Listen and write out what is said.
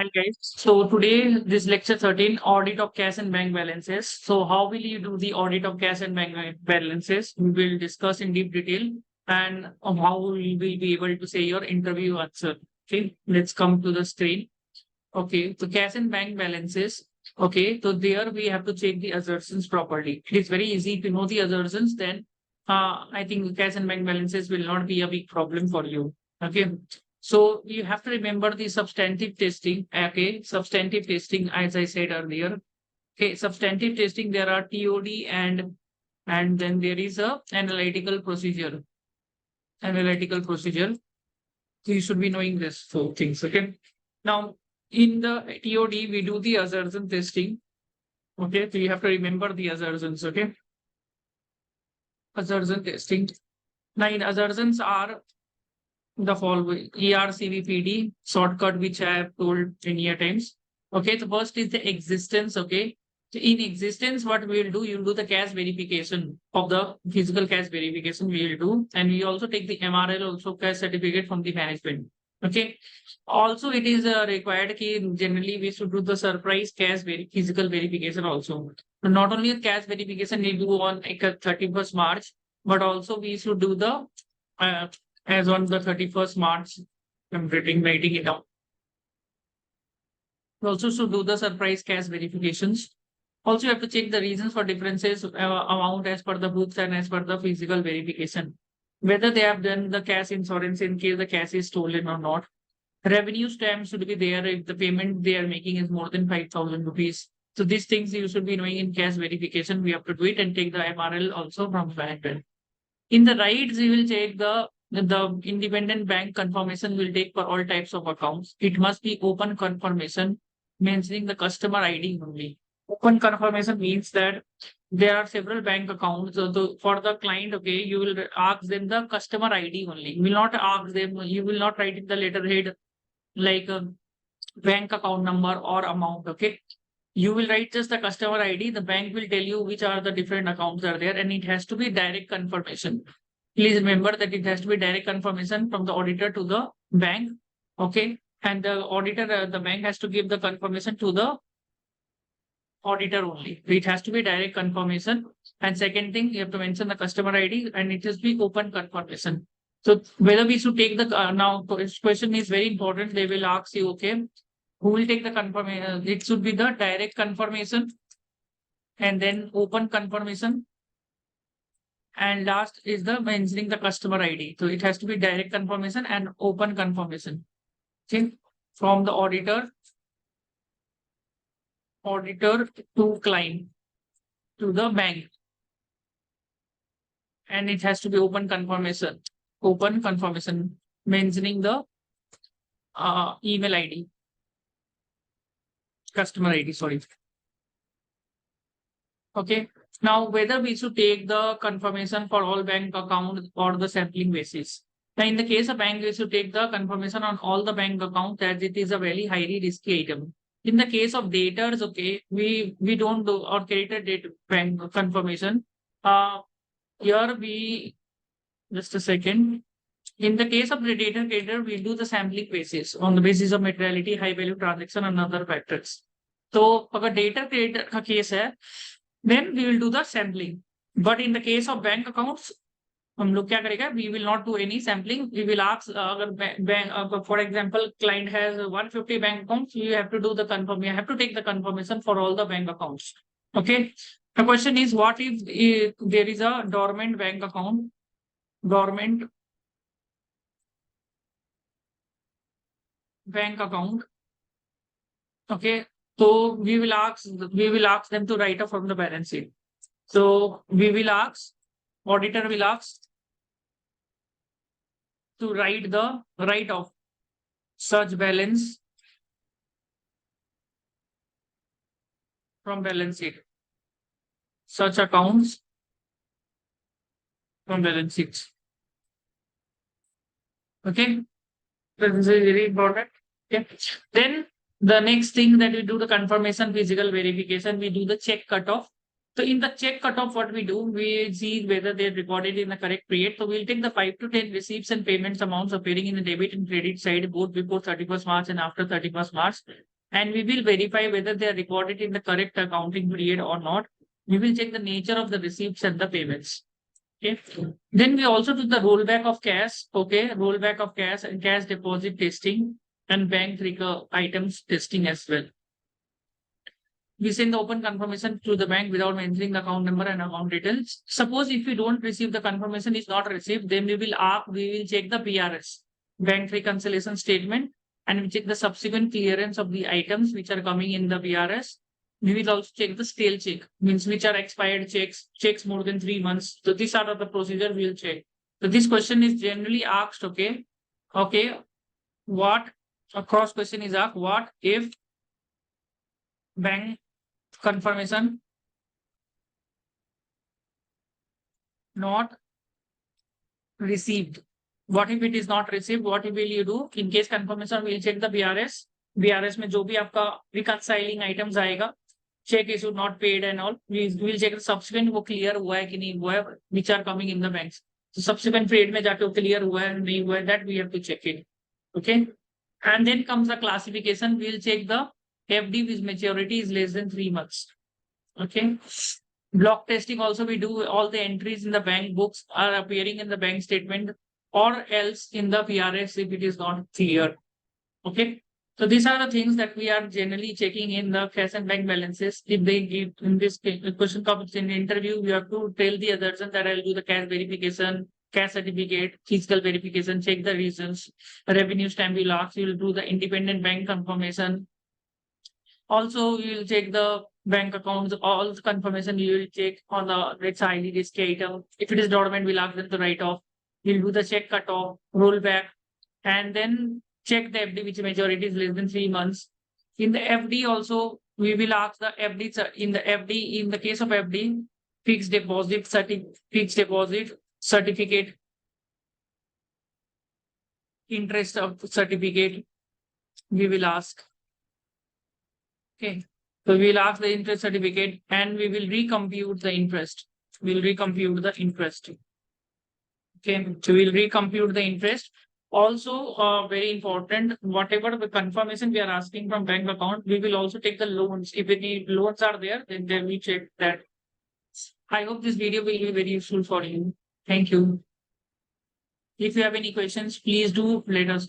Hi guys. So today this lecture 13 audit of cash and bank balances. So how will you do the audit of cash and bank balances? We will discuss in deep detail and how you will be able to say your interview answer. Okay, let's come to the screen. Okay, so cash and bank balances. Okay, so there we have to check the assertions properly. It is very easy to know the assertions, then I think cash and bank balances will not be a big problem for you. Okay, so you have to remember the substantive testing. Okay, substantive testing, as I said earlier. Okay, substantive testing, there are TOD and then there is a analytical procedure. Analytical procedure. So you should be knowing this four things. Okay. Now in the TOD, we do the assertion testing. Okay, so you have to remember the assertions. Okay, assertion testing. Now in assertions are the following: ERCVPD shortcut, which I have told many a times. Okay, the first is the existence. Okay, so in existence, what we will do, you'll do the cash verification of the physical cash verification we will do, and we also take the MRL, also cash certificate from the management. Okay, also it is required key. Generally, we should do the surprise cash physical verification also. So not only a cash verification we do on like 31st March, but also we should do the uh, as on the 31st March. I'm writing it down. We also should do the surprise cash verifications. Also, you have to check the reasons for differences amount as per the books and as per the physical verification. Whether they have done the cash insurance in case the cash is stolen or not. Revenue stamp should be there if the payment they are making is more than 5,000 rupees. So these things you should be knowing in cash verification. We have to do it and take the MRL also from bank. In the rights, we will take the independent bank confirmation will take for all types of accounts. It must be open confirmation, mentioning the customer ID only. Open confirmation means that there are several bank accounts. So for the client, okay, you will ask them the customer ID only. You will not ask them, you will not write in the letterhead like a bank account number or amount. Okay. You will write just the customer ID. The bank will tell you which are the different accounts are there, and it has to be direct confirmation. Please remember that it has to be direct confirmation from the auditor to the bank. Okay. And the auditor, the bank has to give the confirmation to the auditor only. It has to be direct confirmation. And second thing, you have to mention the customer ID and it has to be open confirmation. So whether we should take the now this question is very important. They will ask you, okay, who will take the confirmation? It should be the direct confirmation and then open confirmation. And last is the mentioning the customer ID. So it has to be direct confirmation and open confirmation. Okay. From the auditor to client to the bank. And it has to be open confirmation mentioning the email ID, customer ID, sorry. Okay. Now, whether we should take the confirmation for all bank accounts or the sampling basis. Now, in the case of bank, we should take the confirmation on all the bank accounts as it is a very highly risky item. In the case of daters, okay, we don't do or creditor date bank confirmation. Here we just a second. In the case of predator creditor, we do the sampling basis on the basis of materiality, high value transaction, and other factors. So, अगर data creditor का case है, then we will do the sampling. But in the case of bank accounts, हम लोग क्या करेगा? We will not do any sampling. We will ask अगर bank, for example, client has 150 bank accounts, you have to do the confirm. You have to take the confirmation for all the bank accounts. Okay. The question is, what if there is a dormant bank account? Dormant bank account. Okay. So we will ask them to write off from the balance sheet. So we will ask, auditor will ask to write off such balance from balance sheet. Such accounts from balance sheets. Okay. This is very important. Okay. Then the next thing that we do the confirmation physical verification, we do the check cutoff. So in the check cutoff, what we do, we see whether they're recorded in the correct period. So we'll take the 5 to 10 receipts and payments amounts appearing in the debit and credit side, both before 31st March and after 31st March. and we will verify whether they are recorded in the correct accounting period or not. We will check the nature of the receipts and the payments. Okay. Then we also do the rollback of cash. Okay. Rollback of cash and cash deposit testing and bank items testing as well. We send the open confirmation to the bank without mentioning the account number and account details. Suppose if we don't receive the confirmation is not received, then we will check the BRS, bank reconciliation statement, and we check the subsequent clearance of the items which are coming in the BRS. We will also check the stale check, means which are expired checks more than 3 months. So these are the procedure we will check. So this question is generally asked, okay. What a cross question is asked, what if bank confirmation not received? What if it is not received? What will you do? In case confirmation, we'll check the BRS. BRS में जो भी आपका reconciling items आएगा, check issued not paid and all, we'll check the subsequent वो clear हुआ है कि नहीं हुआ है, which are coming in the banks. So subsequent period में जाके वो clear हुआ है नहीं हुआ है, that we have to check it. Okay. And then comes the classification. We'll check the FD with maturity is less than 3 months. Okay. Block testing also we do all the entries in the bank books are appearing in the bank statement or else in the PRS if it is not clear. Okay. So these are the things that we are generally checking in the cash and bank balances. If they give in this question comes in the interview, you have to tell the other person that I'll do the cash verification, cash certificate, physical verification, check the reasons, revenue stamp will ask, you will do the independent bank confirmation. Also, you will check the bank accounts, all the confirmation you will check on the let's ID risk item. If it is dormant, we'll ask them to write off. We'll do the check cutoff, rollback, and then check the FD which maturity is less than 3 months. In the FD also, we will ask the FD in the FD, in the case of FD, fixed deposit certificate, interest of certificate, we will ask. Okay. So we will ask the interest certificate and we will recompute the interest. We'll recompute the interest. Okay. So we'll recompute the interest. Also, very important, whatever the confirmation we are asking from bank account, we will also take the loans. If any loans are there, then we check that. I hope this video will be very useful for you. Thank you. If you have any questions, please do let us